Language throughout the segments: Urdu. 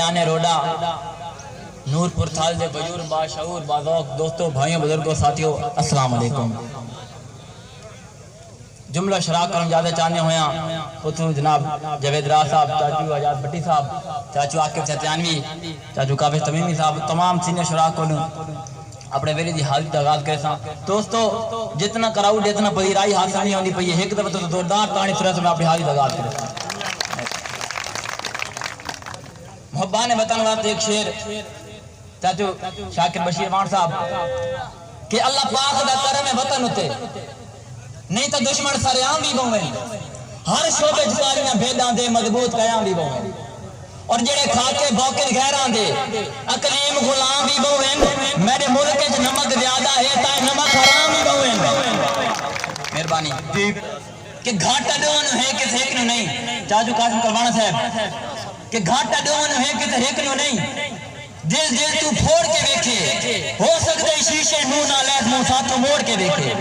بیان روڈا نورپور تھال دے بجور باشعور بازوق دوستوں بھائیوں بزرگوں ساتھیوں السلام علیکم جملہ شراک کرم زیادہ چاہنے ہویا خودوں جناب جوید راہ صاحب چاچو آجاد بٹی صاحب چاچو عاقب ستیانوی چاچو کافش تمیمی صاحب تمام سینئر شراک کو اپنے ویلی دی حالت دا آغاز کرے ساں دوستو جتنا کراؤڈ اتنا پذیرائی حاصل نہیں ہوندی پئی ہے ایک دفعہ تو زوردار تانی سرس میں اپنی حالت دا آغاز کرے ساں محبان وطن وقت ایک شعر چاچو شاکر بشیر وان صاحب کہ اللہ پاک دا کرم وطن ہوتے نہیں تو دشمن سارے عام بھی بہویں ہر شعبے جسالیاں بھیدان دے مضبوط قیام بھی بہویں اور جڑے کھاکے بوکر غیران دے اقلیم غلام بھی بہویں میرے ملک جو نمک زیادہ ہے تائیں نمک حرام بھی بہویں مہربانی کہ گھاٹا ڈون ہے کس ایک نو نہیں چاچو قاسم کروانا صاحب کہ گھاٹا ڈون ہے کس ایک نو نہیں دل تو پھوڑ کے دیکھے ہو سکتے شیشے منہ نہ لیت منہ ساتھوں موڑ کے دیکھے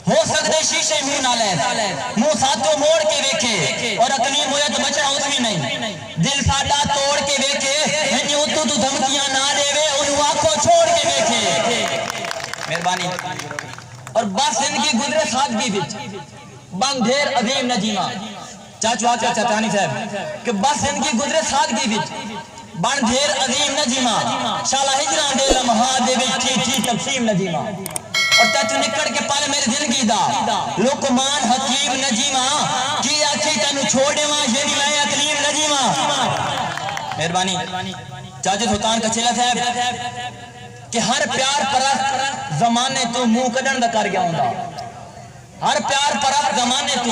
ہو سکتے شیشے منہ نہ لیت منہ ساتھوں موڑ کے دیکھے اور اقلیم ہویا تو بچنا اس بھی نہیں دل ساڈا توڑ کے دیکھے ہنیوں تو دھمکیاں نہ دے وے انہوں آنکھوں چھوڑ کے دیکھے مہربانی اور بس زندگی گزرے سادگی بچ بن ڈھیر عظیم نجیمہ چاچو آقا چتانی صاحب کہ بس زندگی گزرے سادگی بچ بن ڈھیر عظیم نجیمہ شالہ ہجران دے لمحات دے وچ تھی تقسیم نجیمہ اور چاچو نکڑ کے پالے میری زندگی دا لقمان حکیم نجیمہ کی آچھی تنو چھوڑے وہاں یعنی میں اقلیم نجیمہ مہربانی چاچو سلطان کا چلہ صاحب کہ ہر پیار پرست زمانے تو منہ کڈن دا کر گیا ہوندا ہر پیار پرست زمانے تو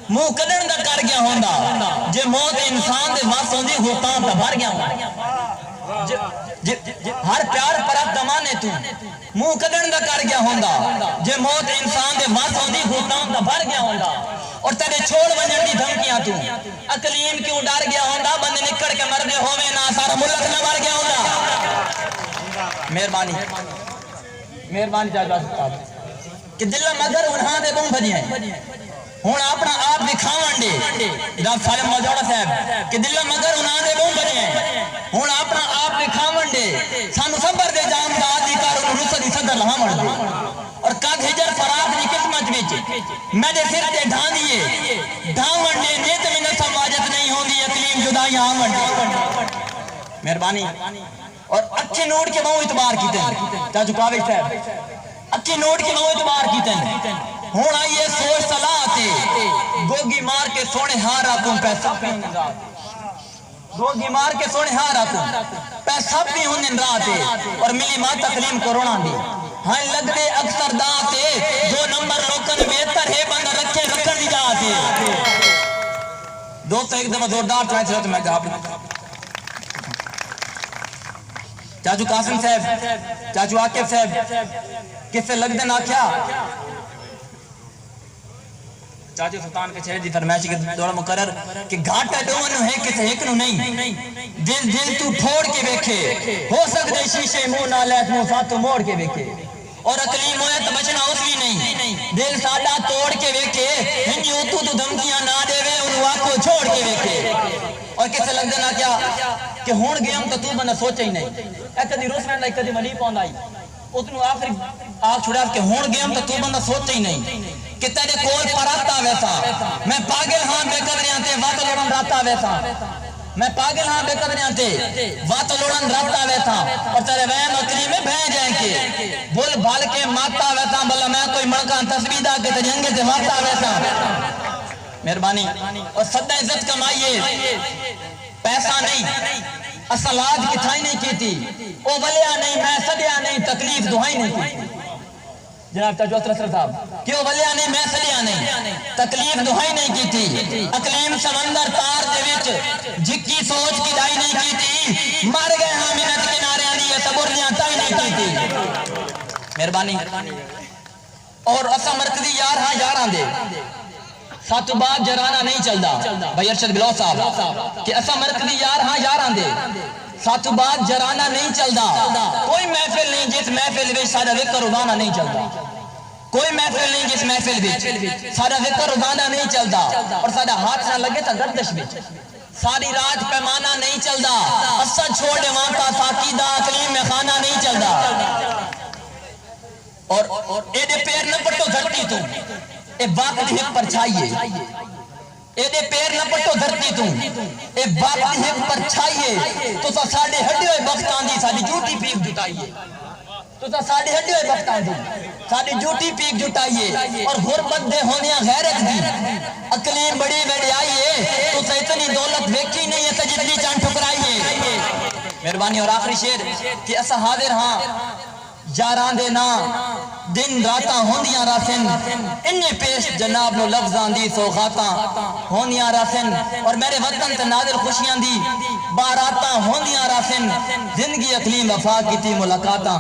منہ کڈن دا کر گیا ہوندا جے موت انسان دے واس ہوندی ہوتاں دا بھر گیا ہوندا ہر پیار پرست زمانے تو منہ کڈن دا کر گیا ہوندا جے موت انسان دے واس ہوندی ہوتاں دا بھر گیا ہوندا اور تیرے چھوڑ ونجن دی دھمکیاں تو اقلیم کیوں ڈر گیا ہوندا بندے نکڑ کے مر دے ہوویں نہ سارا ملک نہ مر گیا ہوندا مہربانی مہربانی چاچا صاحب کہ دل مگر انہاں دے بوں بھجے ہیں ہون اپنا آپ دکھاون دے جناب سالم موجودہ صاحب کہ دل مگر انہاں دے بوں بھجے ہیں ہون اپنا آپ دکھاون دے سانو صبر دے جام دا آدھی کار انہوں رسل صدر لہامن دے اور کد ہجر فراق دی قسمت وچ میں دے سر تے ڈھان دیے ڈھاون دے نیت میں نہ سماجت نہیں ہوندی اقلیم جدائی آمن دے مہربانی اور اچھے نوٹ کے بہوں اعتبار کیتے ہیں چاچو کاوش صاحب اچھے نوٹ کے بہوں اعتبار کیتے ہیں ہون آئیے سوچ صلاح تے گوگی مار کے سونے ہار آکوں پیسہ پین رات گوگی مار کے سونے ہار آکوں پیسہ بھی ہونے راتے اور ملی ماں تقلیم کورونا دی ہاں لگ دے اکثر داتے دو نمبر لوکن بہتر ہے بندہ رکھے رکھن دی جاتے دوستو ایک دفعہ زوردار چاہتے ہیں تو میں کہا چاچو قاسم صاحب چاچو عاقب صاحب کس سے لگ دے نہ کیا چاچو سلطان کے چھڑے دی فرمائشی کے دورہ مقرر کہ گھاٹا ڈونو ہے کس ایک نو نہیں دل تو پھوڑ کے بیکھے ہو سکتے شیشے منہ نہ لیت منہ ساتھوں موڑ کے بیکھے اور اقلیم ہویا تو بچنا اس بھی نہیں دل ساڈا توڑ کے بیکھے ہنیوں تو دھمکیاں نہ دے وے انہوں آنکھوں چھوڑ کے بیکھے اور کس سے لگ دے نہ کیا کہ ہون گیا ہم تو تو بندہ سوچا ہی نہیں ایک کدی روس رہن ایک کدی منی پاؤں آئی اتنو آخری آگ چھوڑا کہ ہون گیا ہم تو تو بندہ سوچا ہی نہیں کہ تیرے کول پراتا ویسا میں پاگل ہاں بے قدریاں تے وات لوڑن راتا ویسا میں پاگل ہاں بے قدریاں تے وات لوڑن راتا ویسا اور تیرے وین اقلی میں بھین جائیں کے بول بھال کے ماتا ویسا بلا میں کوئی مڑکان تصویدہ کے تجنگے سے ماتا ویسا مہربانی اور صدہ عزت کمائیے پیسہ نہیں اصلاج کتھائی نہیں کی تھی او ولیا نہیں میں صدیا نہیں تکلیف دہائی نہیں کی تھی جناب چاچو اطرسر صاحب کہ او ولیا نہیں میں صدیا نہیں تکلیف دہائی نہیں کی تھی اقلیم سمندر تار دے وچ جکی سوچ کی دائی نہیں کی تھی مر گئے ہاں منت کنارے آنی ہے تبرلیاں تائی نہیں کی تھی مہربانی اور اسا مرکزی یار ہاں یاراں دے ساتھ بعد جرانہ نہیں چلدا بھائی ارشد بلو صاحب کہ اسا مرکزی یار ہاں یاران دے ساتھ بعد جرانہ نہیں چلدا کوئی محفل نہیں جس محفل وچ سارا ذکر روزانہ نہیں چلدا کوئی محفل نہیں جس محفل وچ سارا ذکر روزانہ نہیں چلدا اور سارا ہاتھ نہ لگے تا گردش وچ ساری رات پیمانہ نہیں چلدا اسد چھوڑے وانتا ساقیدہ اقلیم میں خانہ نہیں چلدا اور ایڈے پیر نہ پٹو دھرتی تو اے وقت ہک پر چھائیے ایڈے پیر نہ پٹو دھرتی تو اے وقت ہک پر چھائیے تو سا ساڑھے ہڈے ہوئے وقت آندھی ساڑھی جھوٹی پیک جٹائیے تو سا ساڑھے ہڈے ہوئے وقت آندھی ساڑھی جھوٹی پیک جٹائیے اور غربت دے ہونیاں غیرت دی اقلیم بڑی بیڑی آئیے تو سا اتنی دولت ویکھی نہیں ہے سجدلی چاند ٹھکرائیے مہربانی اور آخری شیر کہ اسا حاضر ہاں جاران دے نا دن راتاں ہوندیاں راسن انہیں پیش جناب نو لفظاں دی سوغاتاں ہوندیاں راسن اور میرے وطن تے نازل خوشیاں دی باراتاں ہوندیاں راسن زندگی اقلیم وفا کی تھی ملاقاتاں